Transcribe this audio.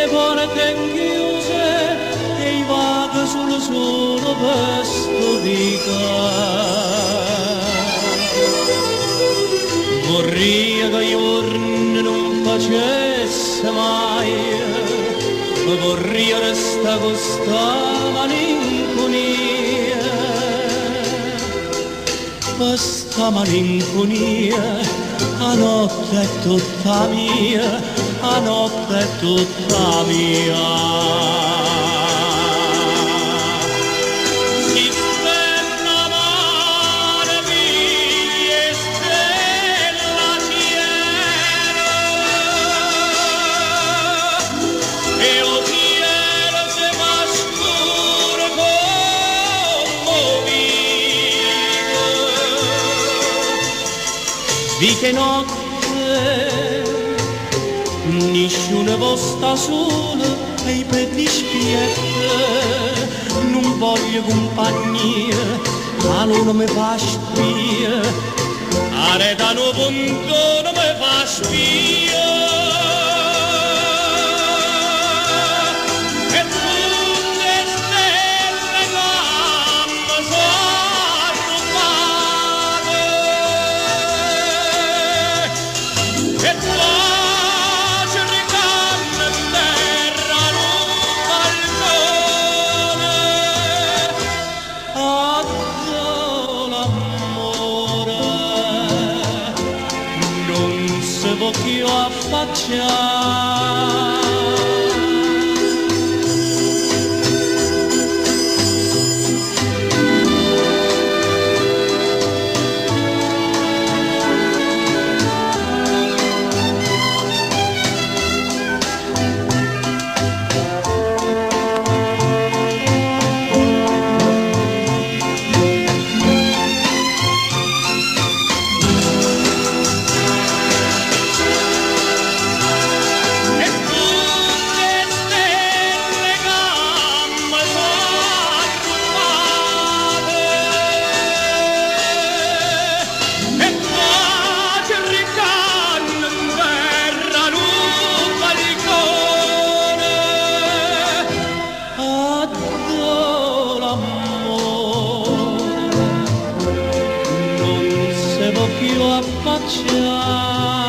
le porte chiuse e i vaghi sul solo pesto di vorrei che i giorni non facesse mai, vorrei restare con sta malinconia, questa malinconia, la notte è tutta mia, la notte è tutta mia. Di che notte nessuno può sta sola e i petti spiette, non voglio compagnia, ma non mi fa spia, aretano punto non mi fa spia. Che ho affacciato più affacciare.